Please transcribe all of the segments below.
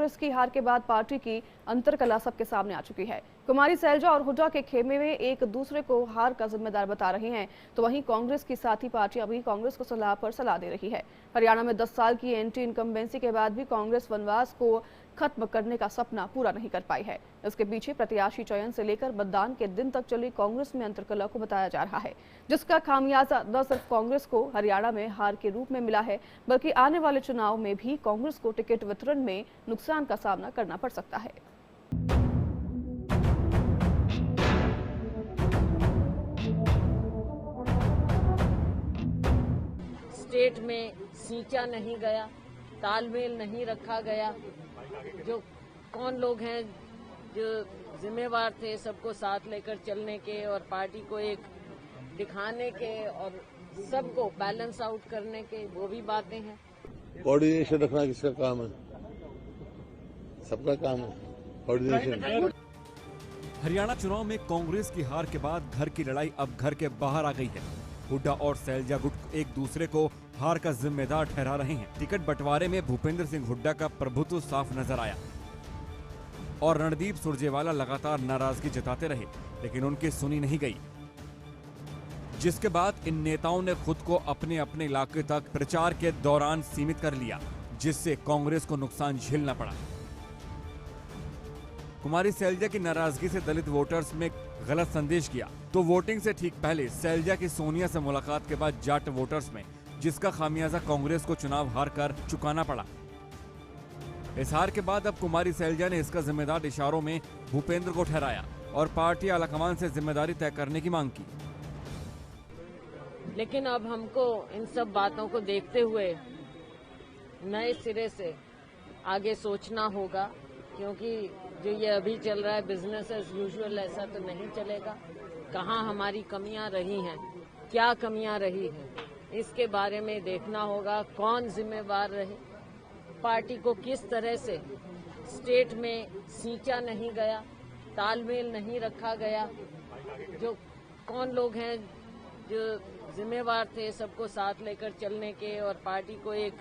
कांग्रेस की हार के बाद पार्टी की अंतरकला सबके सामने आ चुकी है। कुमारी सैलजा और हुड्डा के खेमे में एक दूसरे को हार का जिम्मेदार बता रहे हैं, तो वहीं कांग्रेस की साथी पार्टियां भी कांग्रेस को सलाह पर सलाह दे रही है। हरियाणा में 10 साल की एंटी इनकम्बेंसी के बाद भी कांग्रेस वनवास को खत्म करने का सपना पूरा नहीं कर पाई है। इसके पीछे प्रत्याशी चयन से लेकर मतदान के दिन तक चली कांग्रेस में अंतरकलह को बताया जा रहा है, जिसका खामियाजा न सिर्फ कांग्रेस को हरियाणा में हार के रूप में मिला है, बल्कि आने वाले चुनाव में भी कांग्रेस को टिकट वितरण में नुकसान का सामना करना पड़ सकता है। स्टेट में सींचा नहीं गया, तालमेल नहीं रखा गया। जो कौन लोग हैं जो जिम्मेवार थे सबको साथ लेकर चलने के और पार्टी को एक दिखाने के और सबको बैलेंस आउट करने के, वो भी बातें हैं। कोऑर्डिनेशन रखना किसका काम है? सबका काम है कोऑर्डिनेशन। हरियाणा चुनाव में कांग्रेस की हार के बाद घर की लड़ाई अब घर के बाहर आ गई है। हुड्डा और सैलजा गुट एक दूसरे को हार का जिम्मेदार ठहरा रहे हैं। टिकट बंटवारे में भूपेंद्र सिंह हुड्डा का प्रभुत्व साफ नजर आया और रणदीप सुरजेवाला लगातार नाराजगी जताते रहे, लेकिन उनकी सुनी नहीं गई, जिसके बाद इन नेताओं ने खुद को अपने अपने इलाके तक प्रचार के दौरान सीमित कर लिया, जिससे कांग्रेस को नुकसान झेलना पड़ा। कुमारी सैलजा की नाराजगी से दलित वोटर्स में गलत संदेश किया, तो वोटिंग से ठीक पहले सैलजा की सोनिया से मुलाकात के बाद जाट वोटर्स में, जिसका खामियाजा कांग्रेस को चुनाव हार कर चुकाना पड़ा। इस हार के बाद अब कुमारी सैलजा ने इसका जिम्मेदार इशारों में भूपेंद्र को ठहराया और पार्टी आलाकमान से जिम्मेदारी तय करने की मांग की। लेकिन अब हमको इन सब बातों को देखते हुए नए सिरे से आगे सोचना होगा, क्योंकि जो ये अभी चल रहा है बिजनेस एज यूजुअल, ऐसा तो नहीं चलेगा। कहाँ हमारी कमियां रही हैं, क्या कमियां रही हैं, इसके बारे में देखना होगा। कौन जिम्मेवार रहे, पार्टी को किस तरह से स्टेट में सींचा नहीं गया, तालमेल नहीं रखा गया। जो कौन लोग हैं जो जिम्मेवार थे सबको साथ लेकर चलने के और पार्टी को एक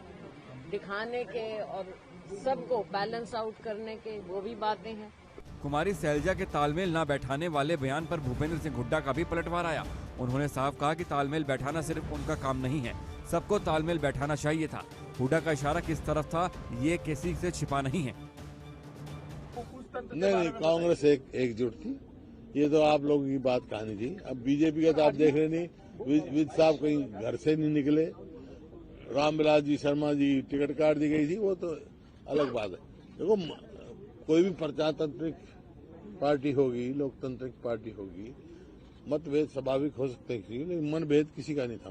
दिखाने के और सबको बैलेंस आउट करने के, वो भी बातें हैं। कुमारी सैलजा के तालमेल न बैठाने वाले बयान पर भूपेंद्र सिंह हुड्डा का भी पलटवार आया। उन्होंने साफ कहा कि तालमेल बैठाना सिर्फ उनका काम नहीं है, सबको तालमेल बैठाना चाहिए था। हुड्डा का इशारा किस तरफ था, ये किसी से छिपा नहीं है। नहीं, कांग्रेस एकजुट थी। ये तो आप लोगों की बात कहानी थी। अब बीजेपी का तो आप देख रहे नहीं, विद साहब कहीं घर से नहीं निकले। रामविलास जी शर्मा जी टिकट काट दी गई थी, वो तो अलग बात है। देखो, कोई भी प्रजातांत्रिक पार्टी होगी, लोकतांत्रिक पार्टी होगी, मतभेद स्वाभाविक हो सकते हैं, लेकिन मनभेद किसी का नहीं था।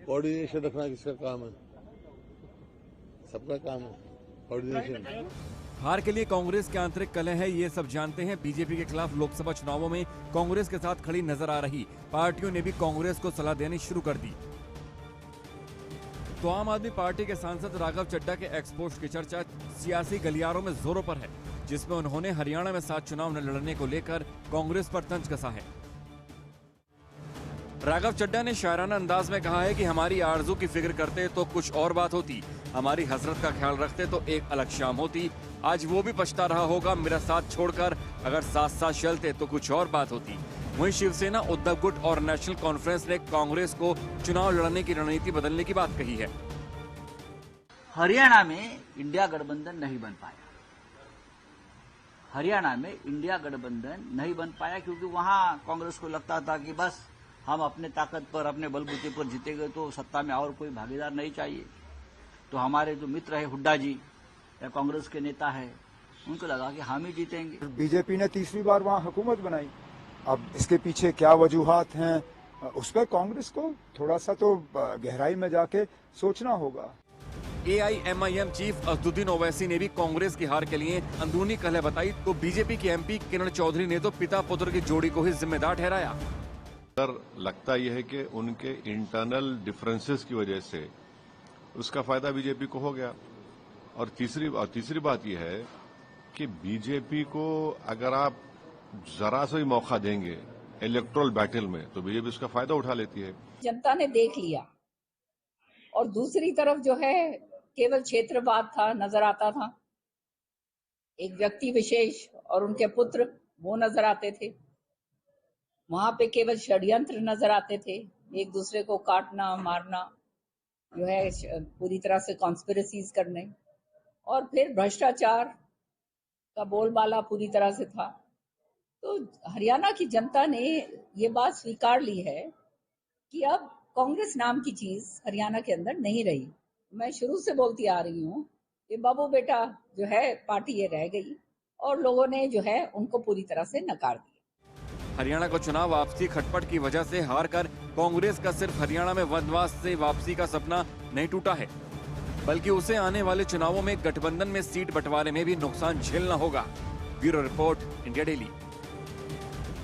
कोऑर्डिनेशन रखना किसका काम है? सबका काम है कोऑर्डिनेशन। हार के लिए कांग्रेस के आंतरिक कलह है, ये सब जानते हैं। बीजेपी के खिलाफ लोकसभा चुनावों में कांग्रेस के साथ खड़ी नजर आ रही पार्टियों ने भी कांग्रेस को सलाह देनी शुरू कर दी। तो आम आदमी पार्टी के सांसद राघव चड्ढा के एक्सपोस्ट की चर्चा सियासी गलियारों में जोरों पर है, जिसमें उन्होंने हरियाणा में 7 चुनाव न लड़ने को लेकर कांग्रेस पर तंज कसा है। राघव चड्ढा ने शायराना अंदाज में कहा है कि हमारी आरजू की फिक्र करते तो कुछ और बात होती, हमारी हसरत का ख्याल रखते तो एक अलग शाम होती। आज वो भी पछता रहा होगा मेरा साथ छोड़कर, अगर साथ साथ चलते तो कुछ और बात होती। वहीं शिवसेना, उद्धव गुट और नेशनल कॉन्फ्रेंस ने कांग्रेस को चुनाव लड़ने की रणनीति बदलने की बात कही है। हरियाणा में इंडिया गठबंधन नहीं बन पाया। हरियाणा में इंडिया गठबंधन नहीं बन पाया क्योंकि वहां कांग्रेस को लगता था कि बस हम अपने ताकत पर, अपने बलबूते पर जीतेंगे तो सत्ता में और कोई भागीदार नहीं चाहिए। तो हमारे जो मित्र है हुड्डा जी या कांग्रेस के नेता है, उनको लगा कि हम ही जीतेंगे। बीजेपी ने तीसरी बार वहां हुकूमत बनाई। अब इसके पीछे क्या वजूहात हैं, उस पर कांग्रेस को थोड़ा सा तो गहराई में जाके सोचना होगा। AIMIM चीफ असदुद्दीन ओवैसी ने भी कांग्रेस की हार के लिए अंदरूनी कलह बताई, तो बीजेपी के MP किरण चौधरी ने तो पिता पुत्र की जोड़ी को ही जिम्मेदार ठहराया। लगता यह है कि उनके इंटरनल डिफरेंसेस की वजह से उसका फायदा बीजेपी को हो गया। और तीसरी बात यह है कि बीजेपी को अगर आप जरा सा भी मौका देंगे इलेक्टोरल बैटल में, तो बीजेपी उसका फायदा उठा लेती है। जनता ने देख लिया। और दूसरी तरफ जो है केवल क्षेत्रवाद था, नजर आता था। एक व्यक्ति विशेष और उनके पुत्र वो नजर आते थे। वहां पे केवल षड्यंत्र नजर आते थे, एक दूसरे को काटना मारना, जो है पूरी तरह से कॉन्स्पिरेसीज करने, और फिर भ्रष्टाचार का बोलबाला पूरी तरह से था। तो हरियाणा की जनता ने ये बात स्वीकार ली है कि अब कांग्रेस नाम की चीज हरियाणा के अंदर नहीं रही। मैं शुरू से बोलती आ रही हूँ कि बाबू बेटा जो है पार्टी ये रह गई, और लोगों ने जो है उनको पूरी तरह से नकार दिया। हरियाणा को चुनाव वापसी खटपट की वजह से हार कर कांग्रेस का सिर्फ हरियाणा में वनवास से वापसी का सपना नहीं टूटा है, बल्कि उसे आने वाले चुनावों में गठबंधन में सीट बंटवारे में भी नुकसान झेलना होगा। Bureau report, India daily.